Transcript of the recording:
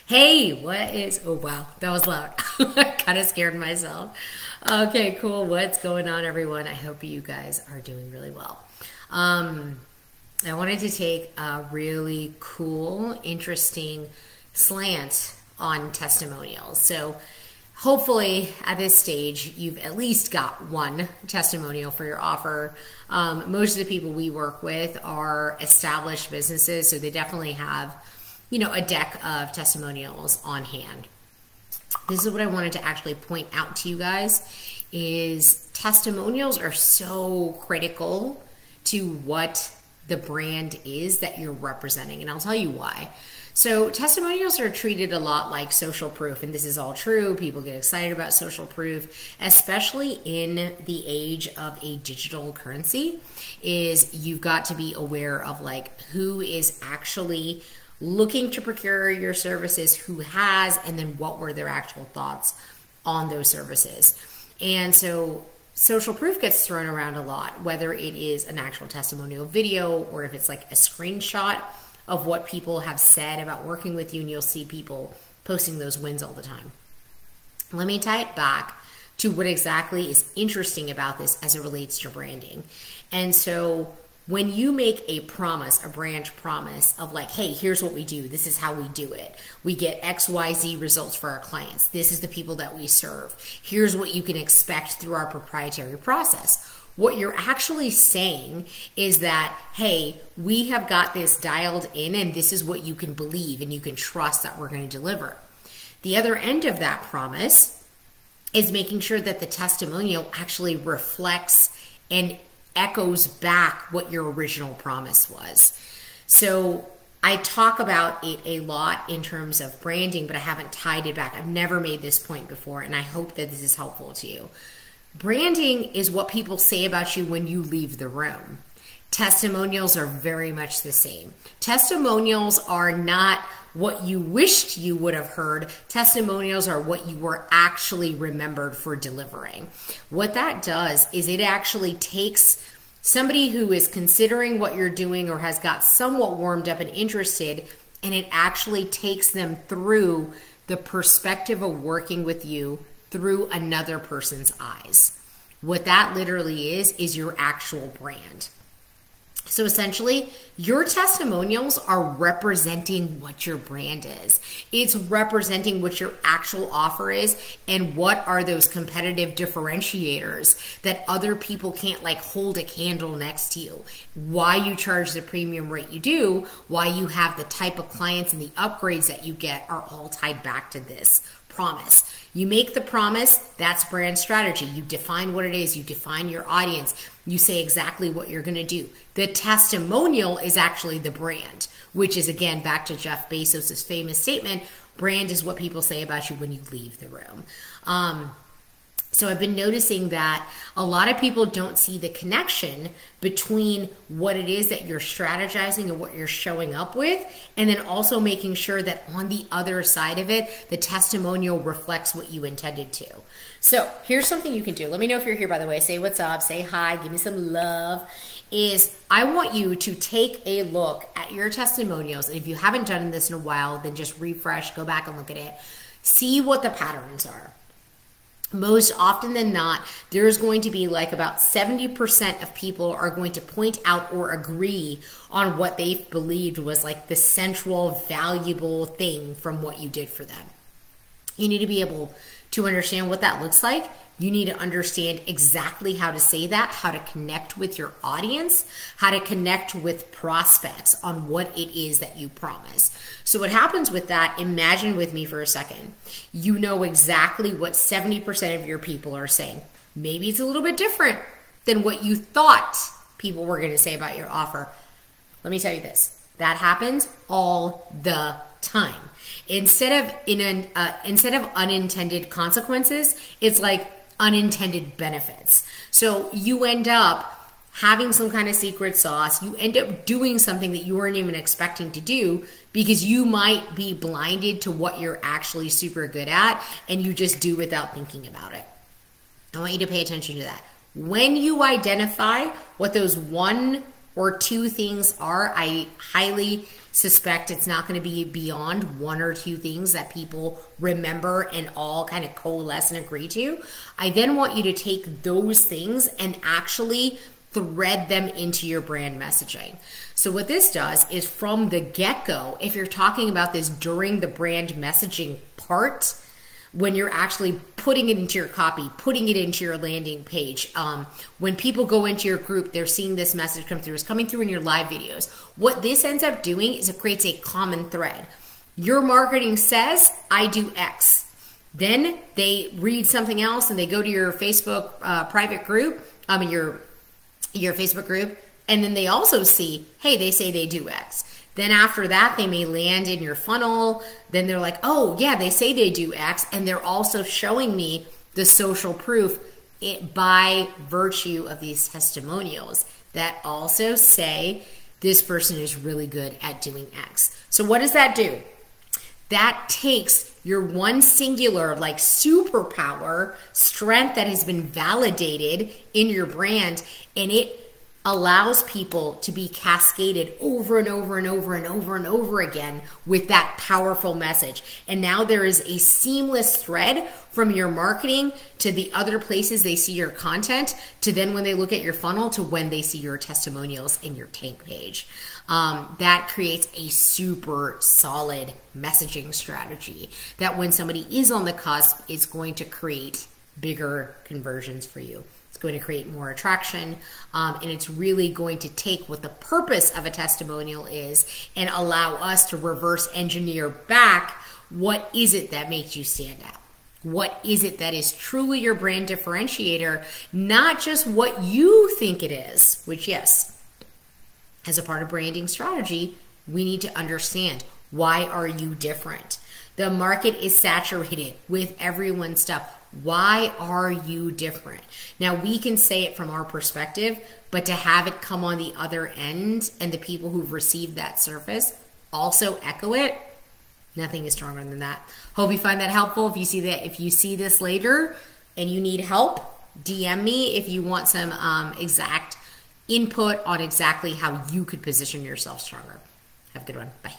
Hey, what is, oh wow, that was loud. I kind of scared myself. Okay, cool. What's going on, everyone? I hope you guys are doing really well. Um, I wanted to take a really cool, interesting slant on testimonials. So, hopefully, at this stage, you've at least got one testimonial for your offer. Most of the people we work with are established businesses, so they definitely have, a deck of testimonials on hand. This is what I wanted to actually point out to you guys is testimonials are so critical to what the brand is that you're representing, and I'll tell you why. So testimonials are treated a lot like social proof, and this is all true. People get excited about social proof, especially in the age of a digital currency, is you've got to be aware of like who is actually looking to procure your services, who has, and then what were their actual thoughts on those services. And so social proof gets thrown around a lot, whether it is an actual testimonial video or if it's like a screenshot of what people have said about working with you, and you'll see people posting those wins all the time. Let me tie it back to what exactly is interesting about this as it relates to branding. And so when you make a promise, a brand promise of like, hey, here's what we do. This is how we do it. We get XYZ results for our clients. This is the people that we serve. Here's what you can expect through our proprietary process. What you're actually saying is that, hey, we have got this dialed in and this is what you can believe and you can trust that we're going to deliver. The other end of that promise is making sure that the testimonial actually reflects and echoes back what your original promise was. So I talk about it a lot in terms of branding, but I haven't tied it back. I've never made this point before, and I hope that this is helpful to you. Branding is what people say about you when you leave the room. Testimonials are very much the same. Testimonials are not what you wished you would have heard. Testimonials are what you were actually remembered for delivering. What that does is it actually takes somebody who is considering what you're doing or has got somewhat warmed up and interested, and it actually takes them through the perspective of working with you through another person's eyes. What that literally is your actual brand. So essentially, your testimonials are representing what your brand is. It's representing what your actual offer is and what are those competitive differentiators that other people can't like hold a candle next to you. Why you charge the premium rate you do, why you have the type of clients and the upgrades that you get are all tied back to this promise. You make the promise, that's brand strategy. You define what it is, you define your audience, you say exactly what you're going to do. The testimonial is actually the brand, which is again back to Jeff Bezos' famous statement, brand is what people say about you when you leave the room. So I've been noticing that a lot of people don't see the connection between what it is that you're strategizing and what you're showing up with, and then also making sure that on the other side of it, the testimonial reflects what you intended to. So here's something you can do. Let me know if you're here, by the way. Say what's up, say hi, give me some love. Is I want you to take a look at your testimonials. And if you haven't done this in a while, then just refresh, go back and look at it. See what the patterns are. Most often than not, there's going to be like about 70% of people are going to point out or agree on what they believed was like the central valuable thing from what you did for them. You need to be able to understand what that looks like. You need to understand exactly how to say that, how to connect with your audience, how to connect with prospects on what it is that you promise. So what happens with that, imagine with me for a second, you know exactly what 70% of your people are saying. Maybe it's a little bit different than what you thought people were going to say about your offer. Let me tell you this, that happens all the time. Instead of unintended consequences, it's like unintended benefits. So you end up having some kind of secret sauce. You end up doing something that you weren't even expecting to do because you might be blinded to what you're actually super good at and you just do without thinking about it. I want you to pay attention to that. When you identify what those one or two things are, I highly suspect it's not going to be beyond one or two things that people remember and all kind of coalesce and agree to. I then want you to take those things and actually thread them into your brand messaging. So what this does is from the get-go, if you're talking about this during the brand messaging part, when you're actually putting it into your copy, putting it into your landing page, when people go into your group, they're seeing this message come through. It's coming through in your live videos. What this ends up doing is it creates a common thread. Your marketing says, I do X. Then they read something else and they go to your Facebook private group, your Facebook group, and then they also see, hey, they say they do X. Then after that, they may land in your funnel. Then they're like, oh, yeah, they say they do X. And they're also showing me the social proof by virtue of these testimonials that also say this person is really good at doing X. So what does that do? That takes your one singular like superpower strength that has been validated in your brand, and it allows people to be cascaded over and over and over and over and over again with that powerful message. And now there is a seamless thread from your marketing to the other places they see your content, to then when they look at your funnel, to when they see your testimonials in your tank page. That creates a super solid messaging strategy that when somebody is on the cusp, is going to create bigger conversions for you. Going to create more attraction, and it's really going to take what the purpose of a testimonial is and allow us to reverse engineer back what is it that makes you stand out. What is it that is truly your brand differentiator, not just what you think it is, which, yes, as a part of branding strategy, we need to understand, why are you different? The market is saturated with everyone's stuff. Why are you different? Now, we can say it from our perspective, but to have it come on the other end and the people who've received that service also echo it, nothing is stronger than that. Hope you find that helpful. If you see this later and you need help, DM me if you want some exact input on exactly how you could position yourself stronger. Have a good one. Bye.